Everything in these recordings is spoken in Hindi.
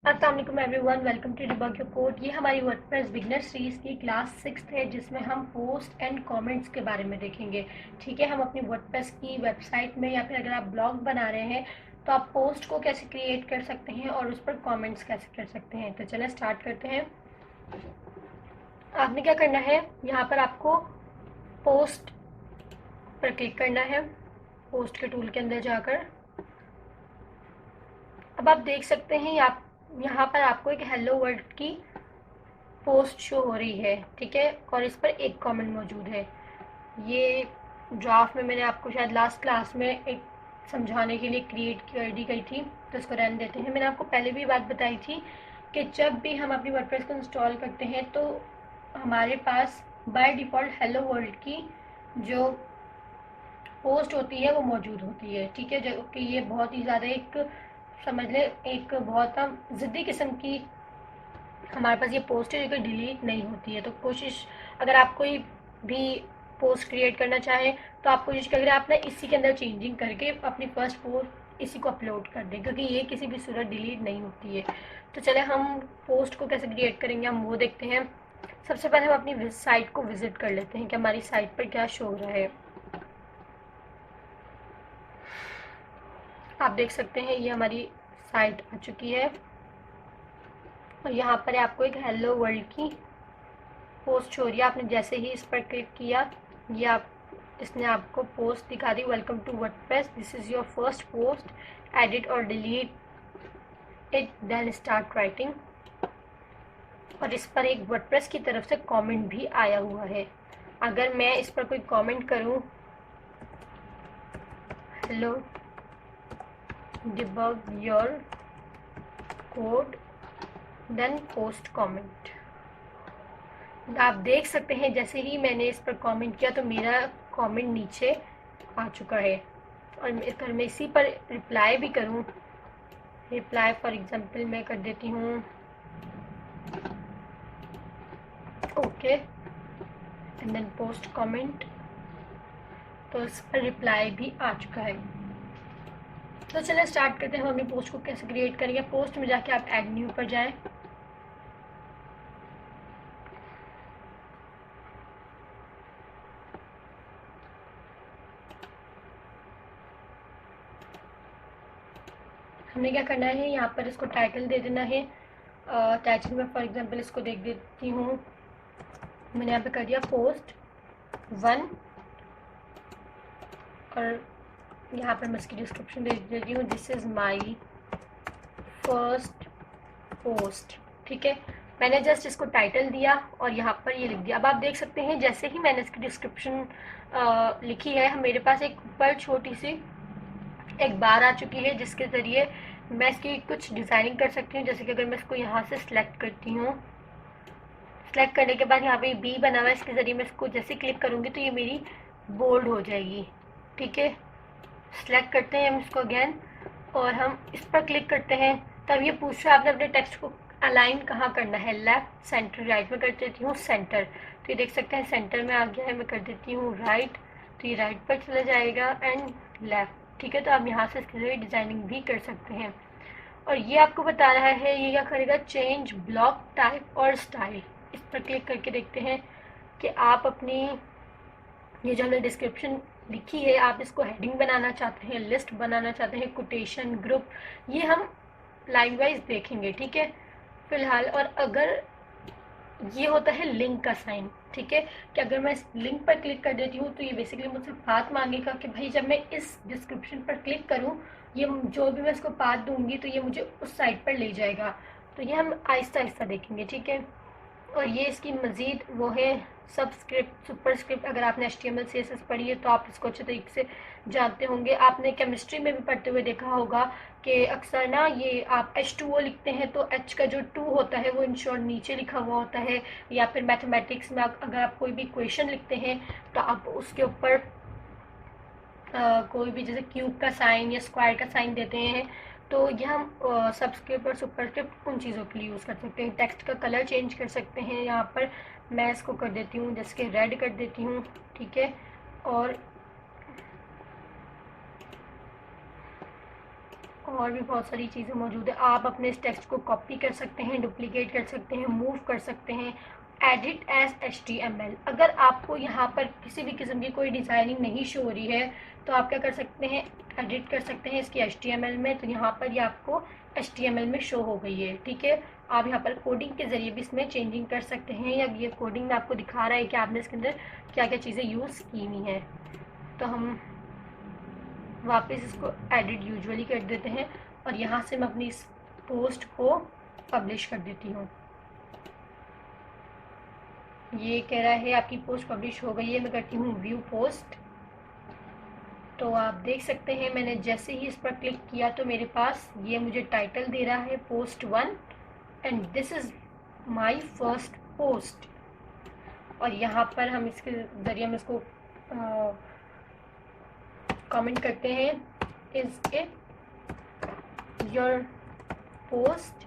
अस्सलाम वालेकुम everyone, welcome to debug your code. ये हमारी वर्डप्रेस बिगनर सीरीज की क्लास 6 है जिसमें हम पोस्ट एंड कमेंट्स के बारे में देखेंगे। ठीक है, हम अपनी वर्डप्रेस की वेबसाइट में या फिर अगर आप ब्लॉग बना रहे हैं तो आप पोस्ट को कैसे क्रिएट कर सकते हैं और उस पर कमेंट्स कैसे कर सकते हैं। तो चलिए स्टार्ट करते हैं। आपने क्या करना है, यहाँ पर आपको पोस्ट पर क्लिक करना है, पोस्ट के टूल के अंदर जाकर। अब आप देख सकते हैं यहाँ पर आपको एक हेलो वर्ल्ड की पोस्ट शो हो रही है। ठीक है, और इस पर एक कमेंट मौजूद है। ये ड्राफ्ट में मैंने आपको शायद लास्ट क्लास में एक समझाने के लिए क्रिएट कर दी गई थी, तो इसको रहने देते हैं। मैंने आपको पहले भी बात बताई थी कि जब भी हम अपनी वर्डप्रेस को इंस्टॉल करते हैं तो हमारे पास बाय डिफ़ॉल्ट हेलो वर्ल्ड की जो पोस्ट होती है वो मौजूद होती है। ठीक है, जो कि ये बहुत ही ज़्यादा एक समझ लें एक बहुत ज़िद्दी किस्म की हमारे पास ये पोस्ट है जो कि डिलीट नहीं होती है। तो कोशिश, अगर आप कोई भी पोस्ट क्रिएट करना चाहें तो आप कोशिश करें आप ना इसी के अंदर चेंजिंग करके अपनी फर्स्ट पोस्ट इसी को अपलोड कर दें, क्योंकि ये किसी भी सूरत डिलीट नहीं होती है। तो चले हम पोस्ट को कैसे क्रिएट करेंगे हम वो देखते हैं। सबसे पहले हम अपनी साइट को विजिट कर लेते हैं कि हमारी साइट पर क्या शो हो रहा है। आप देख सकते हैं ये हमारी साइट आ चुकी है और यहाँ पर आपको एक हेलो वर्ल्ड की पोस्ट हो रही है। आपने जैसे ही इस पर क्लिक किया ये इसने आपको पोस्ट दिखा दी, welcome to WordPress, this is your first post, edit और delete it then start writing. और इस पर एक वर्डप्रेस की तरफ से कमेंट भी आया हुआ है। अगर मैं इस पर कोई कमेंट करूं, hello debug your code then post comment, आप देख सकते हैं जैसे ही मैंने इस पर कमेंट किया तो मेरा कमेंट नीचे आ चुका है। और अगर मैं इसी पर रिप्लाई भी करूं, रिप्लाई फॉर एग्जांपल मैं कर देती हूँ okay and then post comment, तो इस पर रिप्लाई भी आ चुका है। तो चलिए स्टार्ट करते हैं हम अपनी पोस्ट को कैसे क्रिएट करेंगे। पोस्ट में जाके आप ऐड न्यू पर जाएं। हमने क्या करना है, यहाँ पर इसको टाइटल दे देना है। टाइटल में फॉर एग्जांपल इसको देख देती हूँ, मैंने यहाँ पे कर दिया पोस्ट 1 और यहाँ पर मैं इसकी डिस्क्रिप्शन दे देती हूँ, this is my first post. ठीक है, मैंने जस्ट इसको टाइटल दिया और यहाँ पर ये लिख दिया। अब आप देख सकते हैं जैसे ही मैंने इसकी डिस्क्रिप्शन लिखी है, मेरे पास एक ऊपर छोटी सी एक बार आ चुकी है जिसके ज़रिए मैं इसकी कुछ डिज़ाइनिंग कर सकती हूँ। जैसे कि अगर मैं इसको यहाँ से सिलेक्ट करती हूँ, सिलेक्ट करने के बाद यहाँ पे बी बना हुआ है, इसके ज़रिए मैं इसको जैसे क्लिक करूँगी तो ये मेरी बोल्ड हो जाएगी। ठीक है, सिलेक्ट करते हैं हम इसको अगेन और हम इस पर क्लिक करते हैं। तब ये पूछ रहा है आपने अपने टेक्स्ट को अलाइन कहाँ करना है, लेफ्ट सेंटर राइट में कर देती हूँ सेंटर। तो ये देख सकते हैं सेंटर में आ गया है। मैं कर देती हूँ राइट, तो ये राइट पर चला जाएगा एंड लेफ्ट। ठीक है, तो आप यहाँ से इसके जरिए डिज़ाइनिंग भी कर सकते हैं। और ये आपको बता रहा है ये क्या करेगा, चेंज ब्लॉक टाइप और स्टाइल। इस पर क्लिक करके देखते हैं कि आप अपनी ये जो हमने डिस्क्रिप्शन लिखी है आप इसको हेडिंग बनाना चाहते हैं, लिस्ट बनाना चाहते हैं, कोटेशन, ग्रुप, ये हम लाइन वाइज देखेंगे। ठीक है फिलहाल, और अगर ये होता है लिंक का साइन। ठीक है, कि अगर मैं इस लिंक पर क्लिक कर देती हूँ तो ये बेसिकली मुझसे बात मांगेगा कि भाई जब मैं इस डिस्क्रिप्शन पर क्लिक करूँ, ये जो भी मैं इसको बात दूंगी तो ये मुझे उस साइट पर ले जाएगा। तो ये हम आहिस्ता आहिस्ता देखेंगे। ठीक है, और ये इसकी मज़ीद वो है सबस्क्रिप्ट, सुपरस्क्रिप्ट। अगर आपने HTML CSS पढ़ी है तो आप इसको अच्छे तरीके से जानते होंगे। आपने केमिस्ट्री में भी पढ़ते हुए देखा होगा कि अक्सर ना ये आप H2O लिखते हैं तो H का जो 2 होता है वो इन शॉर्ट नीचे लिखा हुआ होता है। या फिर मैथमेटिक्स में अगर आप कोई भी क्वेश्चन लिखते हैं तो आप उसके ऊपर कोई भी जैसे क्यूब का साइन या स्क्वायर का साइन देते हैं, तो ये हम सबस्क्रिप्ट और सुपरस्क्रिप्ट उन चीज़ों के लिए यूज़ कर सकते हैं। टेक्स्ट का कलर चेंज कर सकते हैं। यहाँ पर मैं इसको कर देती हूँ जैसे कि रेड कर देती हूँ। ठीक है, और और भी बहुत सारी चीज़ें मौजूद है। आप अपने इस टेक्स्ट को कॉपी कर सकते हैं, डुप्लीकेट कर सकते हैं, मूव कर सकते हैं, एडिट एज HTML। अगर आपको यहाँ पर किसी भी किस्म की कोई डिज़ाइनिंग नहीं शो हो रही है तो आप क्या कर सकते हैं, एडिट कर सकते हैं इसकी HTML में। तो यहाँ पर ये आपको HTML में शो हो गई है, ठीक है। आप यहाँ पर कोडिंग के ज़रिए भी इसमें चेंजिंग कर सकते हैं, या ये कोडिंग में आपको दिखा रहा है कि आपने इसके अंदर क्या क्या चीज़ें यूज़ की हुई हैं। तो हम वापस इसको एडिट यूजुअली कर देते हैं और यहाँ से मैं अपनी इस पोस्ट को पब्लिश कर देती हूँ। ये कह रहा है आपकी पोस्ट पब्लिश हो गई है, मैं करती हूँ व्यू पोस्ट। तो आप देख सकते हैं मैंने जैसे ही इस पर क्लिक किया तो मेरे पास ये मुझे टाइटल दे रहा है post 1 and this is my first post. और यहाँ पर हम इसके ज़रिए हम इसको कमेंट करते हैं, इज़ इट योर पोस्ट,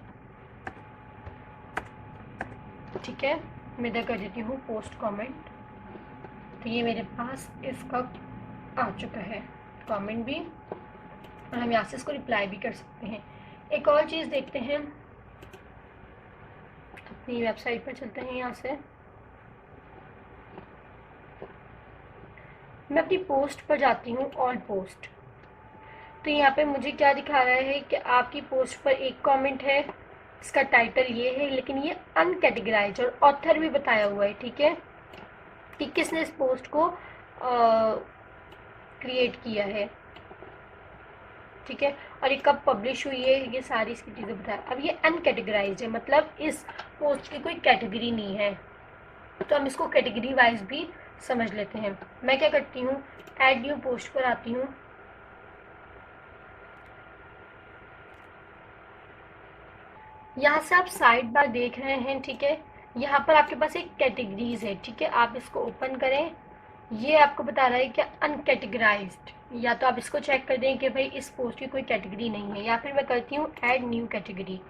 ठीक है। मैं इधर कर देती हूँ पोस्ट कमेंट। तो ये मेरे पास इसका आ चुका है कमेंट भी, और हम यहाँ से इसको रिप्लाई भी कर सकते हैं। एक और चीज़ देखते हैं, अपनी वेबसाइट पर चलते हैं। यहाँ से मैं अपनी पोस्ट पर जाती हूँ, ऑल पोस्ट। तो यहाँ पे मुझे क्या दिखा रहा है कि आपकी पोस्ट पर एक कमेंट है, इसका टाइटल ये है, लेकिन ये अनकैटेगराइज और ऑथर भी बताया हुआ है, ठीक है, कि किसने इस पोस्ट को क्रिएट किया है, ठीक है, और ये कब पब्लिश हुई है, ये सारी इसकी चीज़ें बताया। अब ये अनकैटेगराइज है, मतलब इस पोस्ट की कोई कैटेगरी नहीं है। तो हम इसको कैटेगरी वाइज भी समझ लेते हैं। मैं क्या करती हूँ, ऐड न्यू पोस्ट पर आती हूँ। यहाँ से आप साइड बार देख रहे हैं, ठीक है। यहाँ पर आपके पास एक कैटेगरीज है, ठीक है। आप इसको ओपन करें, ये आपको बता रहा है कि अनकैटेगराइज्ड। या तो आप इसको चेक कर दें कि भाई इस पोस्ट की कोई कैटेगरी नहीं है, या फिर मैं करती हूँ ऐड न्यू कैटेगरी।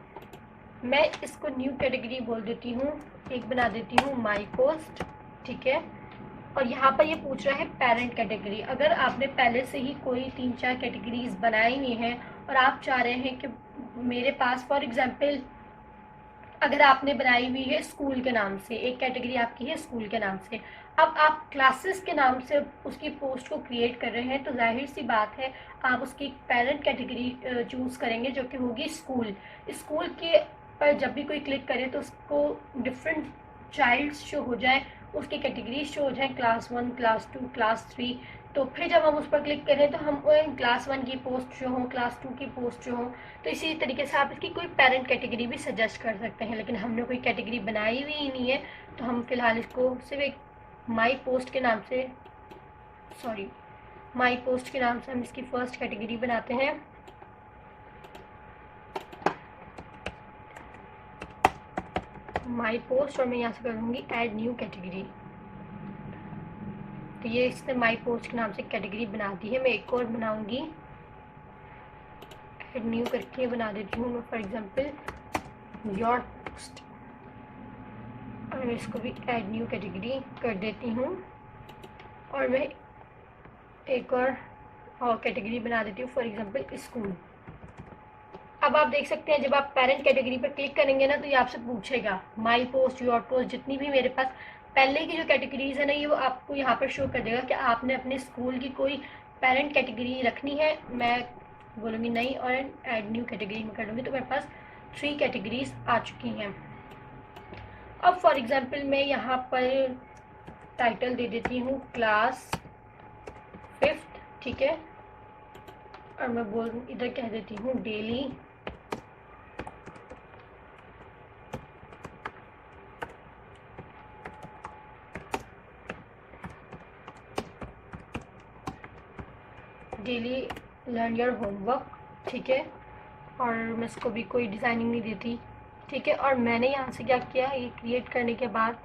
मैं इसको न्यू कैटेगरी बोल देती हूँ, एक बना देती हूँ माई पोस्ट, ठीक है। और यहाँ पर ये पूछ रहा है पेरेंट कैटेगरी। अगर आपने पहले से ही कोई 3-4 कैटेगरीज बनाई हुई हैं और आप चाह रहे हैं कि मेरे पास फॉर एग्जांपल अगर आपने बनाई हुई है स्कूल के नाम से, एक कैटेगरी आपकी है स्कूल के नाम से, अब आप क्लासेस के नाम से उसकी पोस्ट को क्रिएट कर रहे हैं, तो जाहिर सी बात है आप उसकी पेरेंट कैटेगरी चूज़ करेंगे जो कि होगी स्कूल। स्कूल के पर जब भी कोई क्लिक करे तो उसको डिफरेंट चाइल्ड्स शो हो जाए, उसकी कैटेगरी शो हो जाए, क्लास 1, क्लास 2, क्लास 3। तो फिर जब हम उस पर क्लिक करें तो हम क्लास 1 की पोस्ट जो हो, क्लास 2 की पोस्ट जो हो। तो इसी तरीके से आप इसकी कोई पेरेंट कैटेगरी भी सजेस्ट कर सकते हैं, लेकिन हमने कोई कैटेगरी बनाई हुई ही नहीं है, तो हम फिलहाल इसको सिर्फ एक माई पोस्ट के नाम से, सॉरी, माई पोस्ट के नाम से हम इसकी फर्स्ट कैटेगरी बनाते हैं। माई पोस्ट, और मैं यहाँ से करूँगी ऐड न्यू कैटेगरी। तो ये इसने माई पोस्ट के नाम से कैटेगरी बना दी है। मैं एक और बनाऊँगी, ऐड न्यू करके बना देती हूँ मैं, फॉर एग्जांपल योर पोस्ट, और मैं इसको भी ऐड न्यू कैटेगरी कर देती हूँ। और मैं एक और कैटेगरी बना देती हूँ, फॉर एग्जांपल स्कूल। अब आप देख सकते हैं जब आप पेरेंट कैटेगरी पर क्लिक करेंगे ना, तो ये आपसे पूछेगा माई पोस्ट, योर पोस्ट, जितनी भी मेरे पास पहले की जो कैटेगरीज है ना, ये वो आपको यहाँ पर शो कर देगा कि आपने अपने स्कूल की कोई पेरेंट कैटेगरी रखनी है। मैं बोलूँगी नहीं और ऐड न्यू कैटेगरी में कर लूँगी, तो मेरे पास 3 कैटेगरीज आ चुकी हैं। अब फॉर एग्जांपल मैं यहाँ पर टाइटल दे देती हूँ क्लास 5th, ठीक है। और मैं इधर कह देती हूँ डेली लर्न योर होमवर्क, ठीक है। और मैं इसको भी कोई डिज़ाइनिंग नहीं देती, ठीक है। और मैंने यहाँ से क्या किया, ये क्रिएट करने के बाद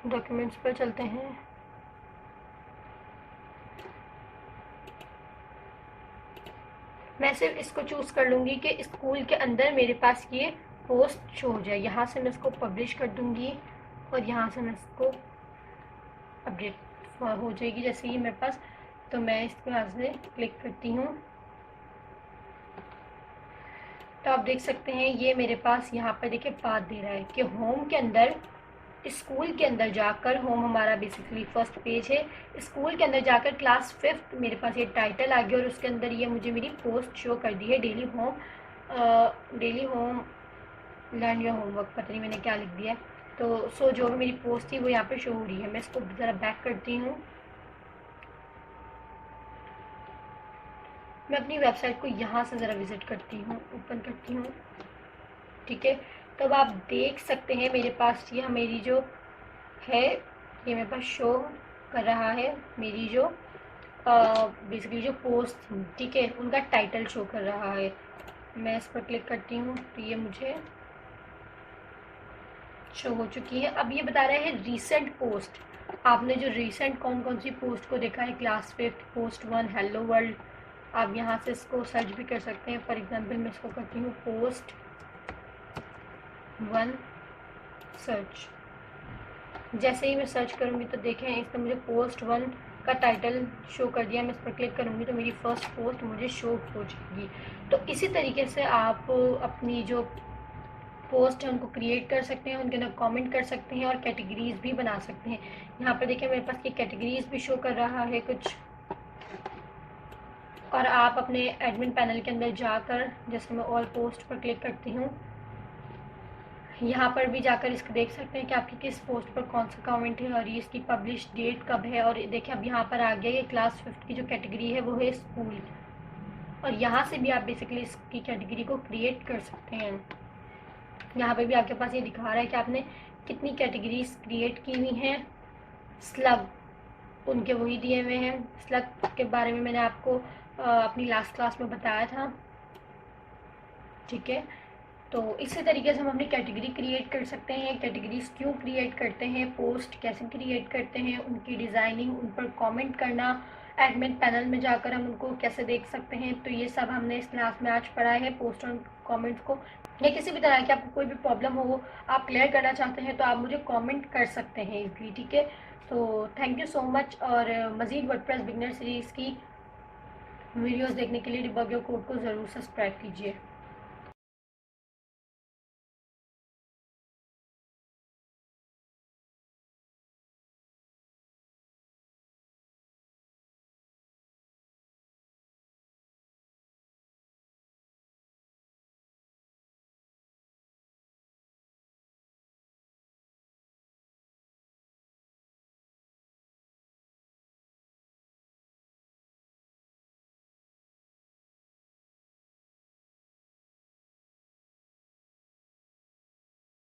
डॉक्यूमेंट्स पर चलते हैं। मैं सिर्फ इसको चूज़ कर लूँगी कि स्कूल के अंदर मेरे पास ये पोस्ट शो हो जाए। यहाँ से मैं इसको पब्लिश कर दूँगी और यहाँ से मैं इसको अपडेट हो जाएगी जैसे ही मेरे पास। तो मैं इसके यहाँ से क्लिक करती हूँ तो आप देख सकते हैं ये मेरे पास यहाँ पर देखिए पाथ दे रहा है कि होम के अंदर, स्कूल के अंदर जाकर, होम हमारा बेसिकली फर्स्ट पेज है, स्कूल के अंदर जाकर क्लास 5th मेरे पास ये टाइटल आ गया और उसके अंदर ये मुझे मेरी पोस्ट शो कर दी है, daily home learn your homework, पता नहीं मैंने क्या लिख दिया है। तो सो जो भी मेरी पोस्ट थी वो यहाँ पे शो हो रही है। मैं इसको ज़रा बैक करती हूँ, मैं अपनी वेबसाइट को यहाँ से ज़रा विज़िट करती हूँ, ओपन करती हूँ, ठीक है। तो अब आप देख सकते हैं मेरे पास ये मेरी जो है, ये मेरे पास शो कर रहा है मेरी जो बेसिकली जो पोस्ट थी, ठीक है, उनका टाइटल शो कर रहा है। मैं इस पर क्लिक करती हूँ तो ये मुझे शो हो चुकी है। अब ये बता रहा है रीसेंट पोस्ट, आपने जो रीसेंट कौन कौन सी पोस्ट को देखा है, class 5th, post 1, hello world. आप यहाँ से इसको सर्च भी कर सकते हैं। फॉर एग्जांपल मैं इसको करती हूँ पोस्ट 1 सर्च। जैसे ही मैं सर्च करूँगी तो देखें इसने मुझे पोस्ट 1 का टाइटल शो कर दिया। मैं इस पर क्लिक करूँगी तो मेरी फर्स्ट पोस्ट मुझे शो हो जाएगी। तो इसी तरीके से आप अपनी जो पोस्ट है उनको क्रिएट कर सकते हैं, उनके अंदर कमेंट कर सकते हैं और कैटेगरीज भी बना सकते हैं। यहाँ पर देखिए मेरे पास ये कैटेगरीज भी शो कर रहा है कुछ, और आप अपने एडमिन पैनल के अंदर जाकर, जैसे मैं ऑल पोस्ट पर क्लिक करती हूँ, यहाँ पर भी जाकर इसको देख सकते हैं कि आपकी किस पोस्ट पर कौन सा कमेंट है और ये इसकी पब्लिश डेट कब है। और देखिए अब यहाँ पर आ गया ये क्लास 5th की जो कैटेगरी है वो है स्कूल, और यहाँ से भी आप बेसिकली इसकी कैटेगरी को क्रिएट कर सकते हैं। यहाँ पे भी आपके पास ये दिखा रहा है कि आपने कितनी कैटेगरीज क्रिएट की हुई हैं। स्लग उनके वही दिए हुए हैं, स्लग के बारे में मैंने आपको अपनी लास्ट क्लास में बताया था, ठीक है। तो इसी तरीके से हम अपनी कैटेगरी क्रिएट कर सकते हैं। कैटेगरीज क्यों क्रिएट करते हैं, पोस्ट कैसे क्रिएट करते हैं, उनकी डिज़ाइनिंग, उन पर कमेंट करना, एडमिन पैनल में जाकर हम उनको कैसे देख सकते हैं, तो ये सब हमने इस क्लास में आज पढ़ा है। पोस्ट और कमेंट्स को, या किसी भी तरह की आपको कोई भी प्रॉब्लम हो, आप क्लियर करना चाहते हैं तो आप मुझे कमेंट कर सकते हैं इजली, ठीक है। तो थैंक यू सो मच, और मज़ीद वर्डप्रेस बिगनर सीरीज़ की वीडियोस देखने के लिए डिबग योर कोड को ज़रूर सब्सक्राइब कीजिए।